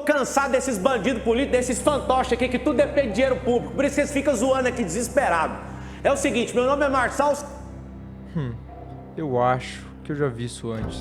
cansado desses bandidos políticos, desses fantoches aqui, que tudo depende de dinheiro público. Por isso vocês ficam zoando aqui desesperado. É o seguinte, meu nome é Marçal... Eu acho que eu já vi isso antes.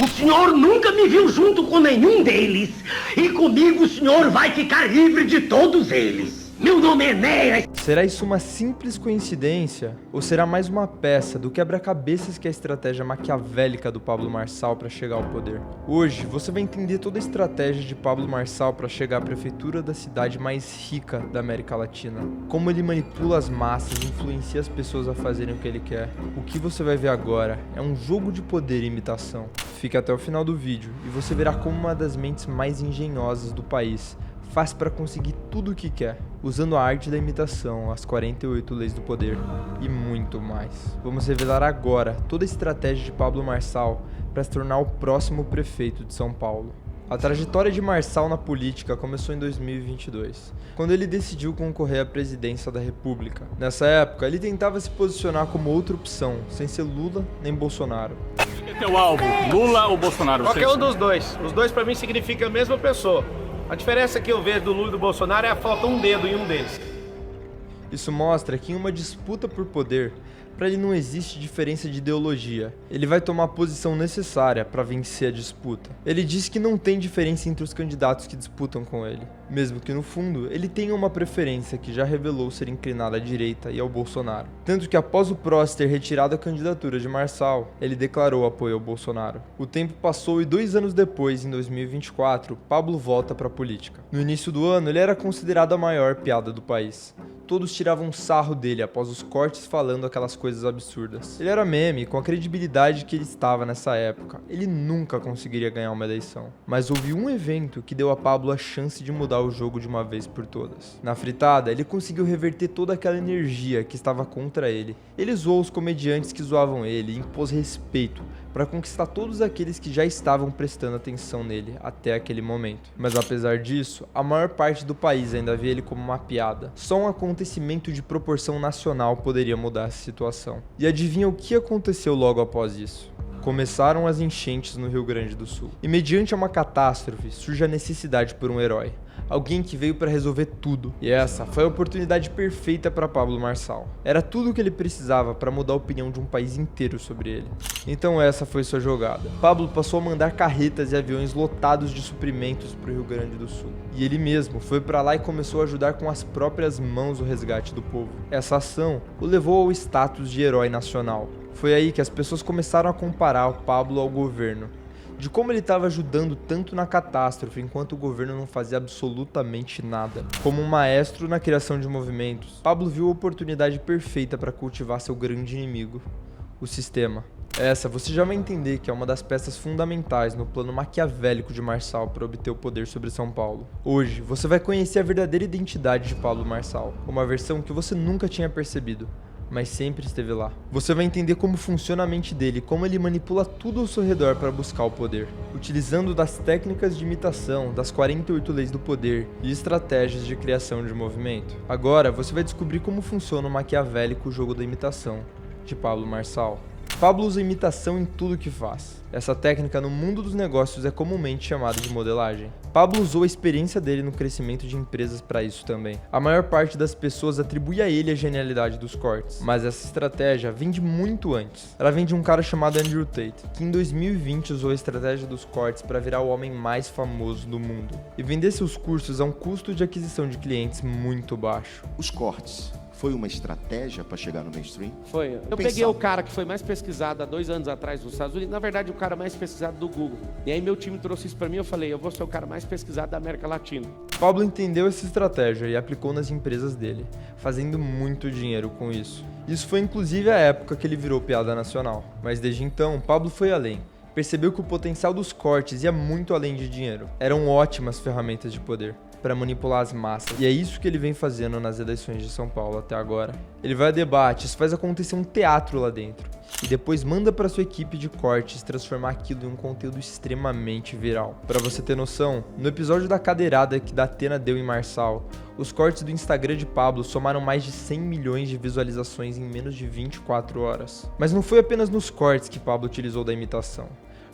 O senhor nunca me viu junto com nenhum deles. E comigo o senhor vai ficar livre de todos eles. Meu nome é Enéas. Será isso uma simples coincidência? Ou será mais uma peça do quebra-cabeças que é a estratégia maquiavélica do Pablo Marçal para chegar ao poder? Hoje, você vai entender toda a estratégia de Pablo Marçal para chegar à prefeitura da cidade mais rica da América Latina. Como ele manipula as massas e influencia as pessoas a fazerem o que ele quer. O que você vai ver agora é um jogo de poder e imitação. Fique até o final do vídeo e você verá como uma das mentes mais engenhosas do país faz para conseguir tudo o que quer, usando a arte da imitação, as 48 leis do poder e muito mais. Vamos revelar agora toda a estratégia de Pablo Marçal para se tornar o próximo prefeito de São Paulo. A trajetória de Marçal na política começou em 2022, quando ele decidiu concorrer à presidência da República. Nessa época, ele tentava se posicionar como outra opção, sem ser Lula nem Bolsonaro. Quem é teu alvo, Lula ou Bolsonaro? Qualquer um dos dois. Os dois pra mim significam a mesma pessoa. A diferença que eu vejo do Lula e do Bolsonaro é a falta um dedo em um deles. Isso mostra que em uma disputa por poder, para ele não existe diferença de ideologia. Ele vai tomar a posição necessária para vencer a disputa. Ele diz que não tem diferença entre os candidatos que disputam com ele, mesmo que no fundo ele tenha uma preferência que já revelou ser inclinada à direita e ao Bolsonaro. Tanto que após o Prost ter retirado a candidatura de Marçal, ele declarou apoio ao Bolsonaro. O tempo passou e 2 anos depois, em 2024, Pablo volta para a política. No início do ano, ele era considerado a maior piada do país. Todos tiravam sarro dele após os cortes falando aquelas coisas absurdas. Ele era meme, com a credibilidade que ele estava nessa época. Ele nunca conseguiria ganhar uma eleição. Mas houve um evento que deu a Pablo a chance de mudar o jogo de uma vez por todas. Na fritada, ele conseguiu reverter toda aquela energia que estava contra ele. Ele zoou os comediantes que zoavam ele e impôs respeito para conquistar todos aqueles que já estavam prestando atenção nele até aquele momento. Mas apesar disso, a maior parte do país ainda vê ele como uma piada. Só um acontecimento de proporção nacional poderia mudar essa situação. E adivinha o que aconteceu logo após isso? Começaram as enchentes no Rio Grande do Sul. E mediante uma catástrofe, surge a necessidade por um herói. Alguém que veio para resolver tudo. E essa foi a oportunidade perfeita para Pablo Marçal. Era tudo o que ele precisava para mudar a opinião de um país inteiro sobre ele. Então essa foi sua jogada. Pablo passou a mandar carretas e aviões lotados de suprimentos para o Rio Grande do Sul. E ele mesmo foi para lá e começou a ajudar com as próprias mãos o resgate do povo. Essa ação o levou ao status de herói nacional. Foi aí que as pessoas começaram a comparar o Pablo ao governo, de como ele estava ajudando tanto na catástrofe enquanto o governo não fazia absolutamente nada. Como um maestro na criação de movimentos, Pablo viu a oportunidade perfeita para cultivar seu grande inimigo, o sistema. Essa você já vai entender que é uma das peças fundamentais no plano maquiavélico de Marçal para obter o poder sobre São Paulo. Hoje, você vai conhecer a verdadeira identidade de Pablo Marçal, uma versão que você nunca tinha percebido, mas sempre esteve lá. Você vai entender como funciona a mente dele, como ele manipula tudo ao seu redor para buscar o poder, utilizando das técnicas de imitação, das 48 leis do poder e estratégias de criação de movimento. Agora, você vai descobrir como funciona o maquiavélico jogo da imitação de Pablo Marçal. Pablo usa imitação em tudo que faz. Essa técnica no mundo dos negócios é comumente chamada de modelagem. Pablo usou a experiência dele no crescimento de empresas para isso também. A maior parte das pessoas atribui a ele a genialidade dos cortes, mas essa estratégia vem de muito antes. Ela vem de um cara chamado Andrew Tate, que em 2020 usou a estratégia dos cortes para virar o homem mais famoso do mundo e vender seus cursos a um custo de aquisição de clientes muito baixo. Os cortes foi uma estratégia para chegar no mainstream? Foi. Eu peguei o cara que foi mais pesquisado há 2 anos atrás nos Estados Unidos, na verdade o cara mais pesquisado do Google. E aí meu time trouxe isso para mim, eu falei, eu vou ser o cara mais pesquisado da América Latina. Pablo entendeu essa estratégia e aplicou nas empresas dele, fazendo muito dinheiro com isso. Isso foi inclusive a época que ele virou piada nacional. Mas desde então, Pablo foi além. Percebeu que o potencial dos cortes ia muito além de dinheiro. Eram ótimas ferramentas de poder para manipular as massas. E é isso que ele vem fazendo nas eleições de São Paulo até agora. Ele vai a debates, faz acontecer um teatro lá dentro. E depois manda para sua equipe de cortes transformar aquilo em um conteúdo extremamente viral. Para você ter noção, no episódio da cadeirada que Datena deu em Marçal, os cortes do Instagram de Pablo somaram mais de 100 milhões de visualizações em menos de 24 horas. Mas não foi apenas nos cortes que Pablo utilizou da imitação.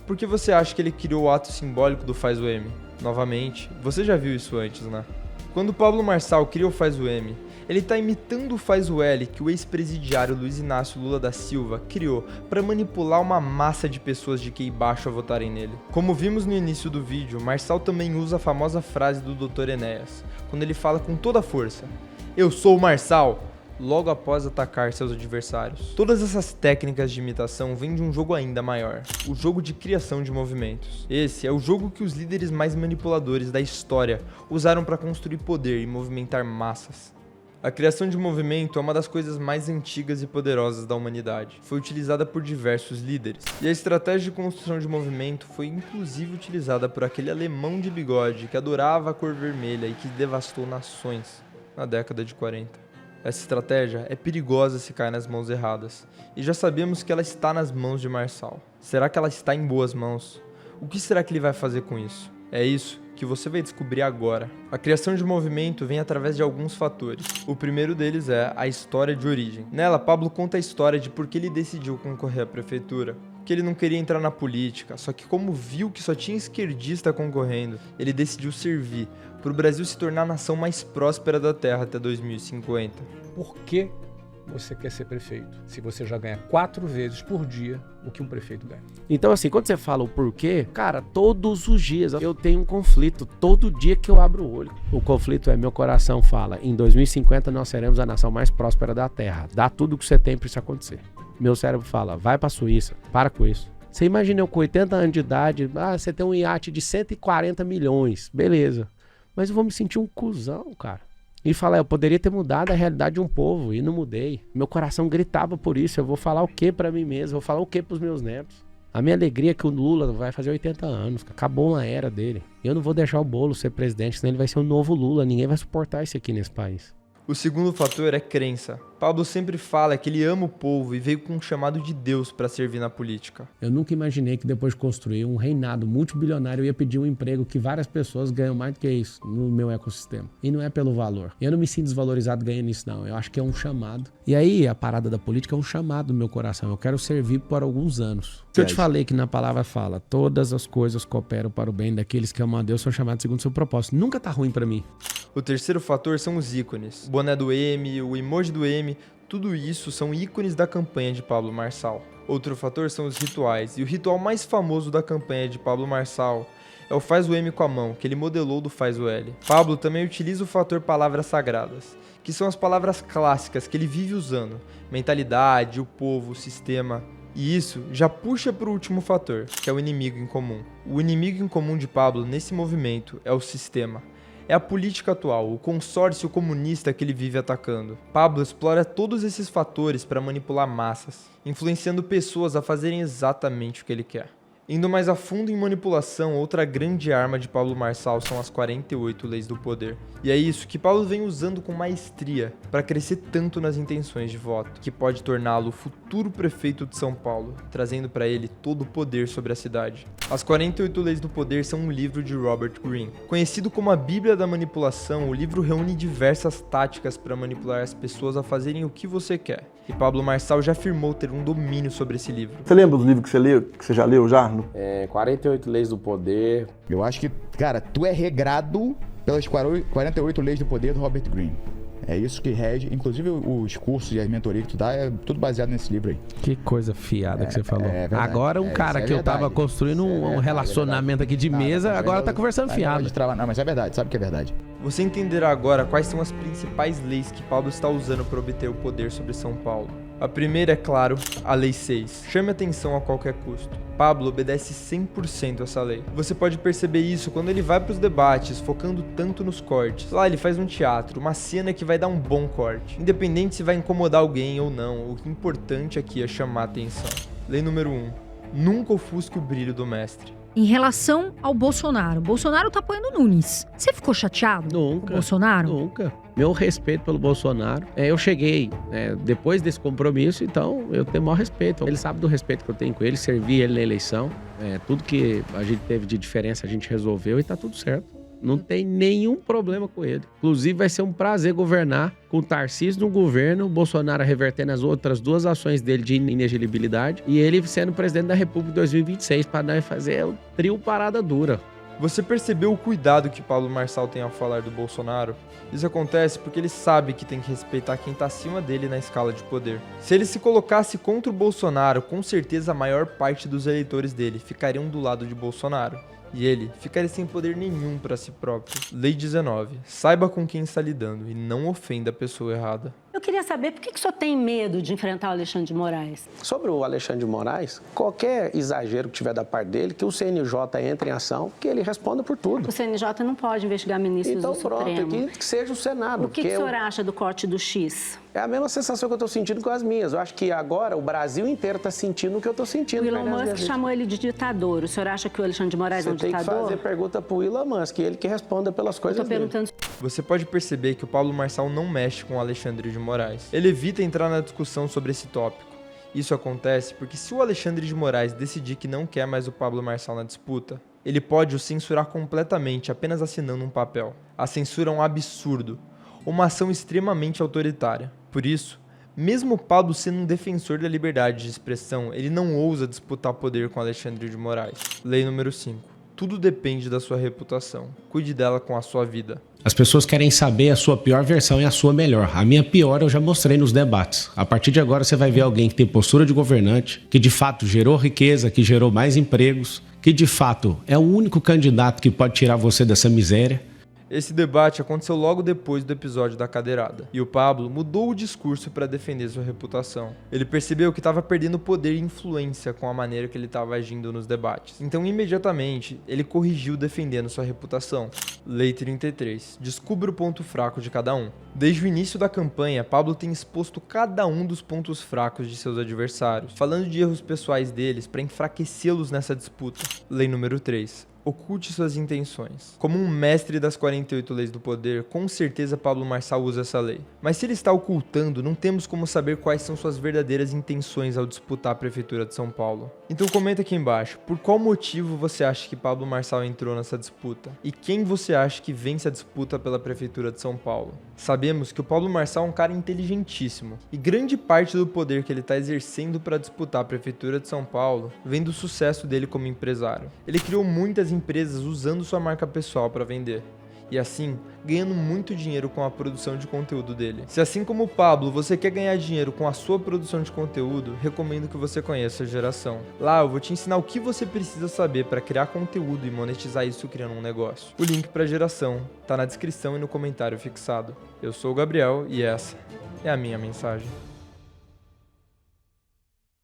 Por que você acha que ele criou o ato simbólico do Faz o M? Novamente, você já viu isso antes, né? Quando Pablo Marçal cria o Faz o M, ele está imitando o Faz o L que o ex-presidiário Luiz Inácio Lula da Silva criou para manipular uma massa de pessoas de QI baixo a votarem nele. Como vimos no início do vídeo, Marçal também usa a famosa frase do Dr. Enéas, quando ele fala com toda a força: "Eu sou o Marçal", logo após atacar seus adversários. Todas essas técnicas de imitação vêm de um jogo ainda maior, o jogo de criação de movimentos. Esse é o jogo que os líderes mais manipuladores da história usaram para construir poder e movimentar massas. A criação de movimento é uma das coisas mais antigas e poderosas da humanidade. Foi utilizada por diversos líderes. E a estratégia de construção de movimento foi inclusive utilizada por aquele alemão de bigode que adorava a cor vermelha e que devastou nações na década de 40. Essa estratégia é perigosa se cair nas mãos erradas. E já sabemos que ela está nas mãos de Marçal. Será que ela está em boas mãos? O que será que ele vai fazer com isso? É isso que você vai descobrir agora. A criação de movimento vem através de alguns fatores. O primeiro deles é a história de origem. Nela, Pablo conta a história de por que ele decidiu concorrer à prefeitura. Que ele não queria entrar na política, só que como viu que só tinha esquerdista concorrendo, ele decidiu servir para o Brasil se tornar a nação mais próspera da Terra até 2050. Por que você quer ser prefeito, se você já ganha 4 vezes por dia o que um prefeito ganha? Então assim, quando você fala o porquê, cara, todos os dias eu tenho um conflito, todo dia que eu abro o olho. O conflito é, meu coração fala, em 2050 nós seremos a nação mais próspera da Terra, dá tudo o que você tem para isso acontecer. Meu cérebro fala, vai pra Suíça, para com isso. Você imagina eu com 80 anos de idade, você tem um iate de 140 milhões, beleza. Mas eu vou me sentir um cuzão, cara. E falar, eu poderia ter mudado a realidade de um povo e não mudei. Meu coração gritava por isso, eu vou falar o que pra mim mesmo, vou falar o que pros meus netos. A minha alegria é que o Lula vai fazer 80 anos, acabou uma era dele. Eu não vou deixar o Boulos ser presidente, senão ele vai ser o novo Lula, ninguém vai suportar isso aqui nesse país. O segundo fator é crença. Pablo sempre fala que ele ama o povo e veio com um chamado de Deus para servir na política. Eu nunca imaginei que depois de construir um reinado multibilionário eu ia pedir um emprego que várias pessoas ganham mais do que isso no meu ecossistema. E não é pelo valor. Eu não me sinto desvalorizado ganhando isso, não. Eu acho que é um chamado. E aí a parada da política é um chamado no meu coração. Eu quero servir por alguns anos. Se eu te falei que na palavra fala, todas as coisas cooperam para o bem daqueles que amam a Deus, são chamados segundo o seu propósito. Nunca tá ruim para mim. O terceiro fator são os ícones. O boné do M, o emoji do M, tudo isso são ícones da campanha de Pablo Marçal. Outro fator são os rituais, e o ritual mais famoso da campanha de Pablo Marçal é o Faz o M com a mão, que ele modelou do Faz o L. Pablo também utiliza o fator palavras sagradas, que são as palavras clássicas que ele vive usando: mentalidade, o povo, o sistema. E isso já puxa para o último fator, que é o inimigo em comum. O inimigo em comum de Pablo nesse movimento é o sistema. É a política atual, o consórcio comunista que ele vive atacando. Pablo explora todos esses fatores para manipular massas, influenciando pessoas a fazerem exatamente o que ele quer. Indo mais a fundo em manipulação, outra grande arma de Pablo Marçal são as 48 leis do poder. E é isso que Pablo vem usando com maestria para crescer tanto nas intenções de voto, que pode torná-lo o futuro prefeito de São Paulo, trazendo para ele todo o poder sobre a cidade. As 48 leis do poder são um livro de Robert Greene. Conhecido como a Bíblia da Manipulação, o livro reúne diversas táticas para manipular as pessoas a fazerem o que você quer. E Pablo Marçal já afirmou ter um domínio sobre esse livro. Você lembra do livro que você leu, que você já leu já? 48 leis do poder. Eu acho que, cara, tu é regrado pelas 48 leis do poder do Robert Greene. É isso que rege, inclusive os cursos e as mentorias que tu dá, é tudo baseado nesse livro aí. Que coisa fiada que você falou. É verdade. Agora um cara que eu tava construindo um relacionamento aqui de mesa, agora tá conversando fiado. Não, mas é verdade, sabe que é verdade. Você entenderá agora quais são as principais leis que Pablo está usando para obter o poder sobre São Paulo. A primeira é, claro, a Lei 6. Chame atenção a qualquer custo. Pablo obedece 100% a essa lei. Você pode perceber isso quando ele vai para os debates, focando tanto nos cortes. Lá ele faz um teatro, uma cena que vai dar um bom corte. Independente se vai incomodar alguém ou não, o importante aqui é chamar atenção. Lei número 1. Nunca ofusque o brilho do mestre. Em relação ao Bolsonaro, Bolsonaro tá apoiando o Nunes. Você ficou chateado com o Bolsonaro? Nunca. Meu respeito pelo Bolsonaro. Eu cheguei depois desse compromisso, então eu tenho o maior respeito. Ele sabe do respeito que eu tenho com ele, servi ele na eleição. Tudo que a gente teve de diferença a gente resolveu e tá tudo certo. Não tem nenhum problema com ele. Inclusive, vai ser um prazer governar com o Tarcísio no governo, o Bolsonaro revertendo as outras 2 ações dele de inelegibilidade e ele sendo presidente da República em 2026 para fazer o trio parada dura. Você percebeu o cuidado que Pablo Marçal tem ao falar do Bolsonaro? Isso acontece porque ele sabe que tem que respeitar quem está acima dele na escala de poder. Se ele se colocasse contra o Bolsonaro, com certeza a maior parte dos eleitores dele ficariam do lado de Bolsonaro. E ele ficaria sem poder nenhum para si próprio. Lei 19. Saiba com quem está lidando e não ofenda a pessoa errada. Eu queria saber por que o senhor tem medo de enfrentar o Alexandre de Moraes? Sobre o Alexandre de Moraes, qualquer exagero que tiver da parte dele, que o CNJ entre em ação, que ele responda por tudo. O CNJ não pode investigar ministros do Supremo. Então pronto, que seja o Senado. O que o senhor acha do corte do X? É a mesma sensação que eu estou sentindo com as minhas. Eu acho que agora o Brasil inteiro está sentindo o que eu estou sentindo. O Elon Musk chamou ele de ditador. O senhor acha que o Alexandre de Moraes é um ditador? Você tem que fazer pergunta para o Elon Musk, ele que responda pelas coisas dele. Você pode perceber que o Pablo Marçal não mexe com o Alexandre de Moraes. Ele evita entrar na discussão sobre esse tópico. Isso acontece porque se o Alexandre de Moraes decidir que não quer mais o Pablo Marçal na disputa, ele pode o censurar completamente apenas assinando um papel. A censura é um absurdo, uma ação extremamente autoritária. Por isso, mesmo o Pablo sendo um defensor da liberdade de expressão, ele não ousa disputar poder com Alexandre de Moraes. Lei número 5. Tudo depende da sua reputação. Cuide dela com a sua vida. As pessoas querem saber a sua pior versão e a sua melhor. A minha pior eu já mostrei nos debates. A partir de agora você vai ver alguém que tem postura de governante, que de fato gerou riqueza, que gerou mais empregos, que de fato é o único candidato que pode tirar você dessa miséria. Esse debate aconteceu logo depois do episódio da cadeirada, e o Pablo mudou o discurso para defender sua reputação. Ele percebeu que estava perdendo poder e influência com a maneira que ele estava agindo nos debates. Então, imediatamente, ele corrigiu defendendo sua reputação. Lei 33. Descubra o ponto fraco de cada um. Desde o início da campanha, Pablo tem exposto cada um dos pontos fracos de seus adversários, falando de erros pessoais deles para enfraquecê-los nessa disputa. Lei número 3. Oculte suas intenções. Como um mestre das 48 leis do poder, com certeza Pablo Marçal usa essa lei. Mas se ele está ocultando, não temos como saber quais são suas verdadeiras intenções ao disputar a prefeitura de São Paulo. Então comenta aqui embaixo, por qual motivo você acha que Pablo Marçal entrou nessa disputa? E quem você acha que vence a disputa pela prefeitura de São Paulo? Sabemos que o Pablo Marçal é um cara inteligentíssimo, e grande parte do poder que ele está exercendo para disputar a prefeitura de São Paulo vem do sucesso dele como empresário. Ele criou muitas empresas usando sua marca pessoal para vender. E assim, ganhando muito dinheiro com a produção de conteúdo dele. Se assim como o Pablo, você quer ganhar dinheiro com a sua produção de conteúdo, recomendo que você conheça a Geração. Lá eu vou te ensinar o que você precisa saber para criar conteúdo e monetizar isso criando um negócio. O link para a Geração tá na descrição e no comentário fixado. Eu sou o Gabriel e essa é a minha mensagem.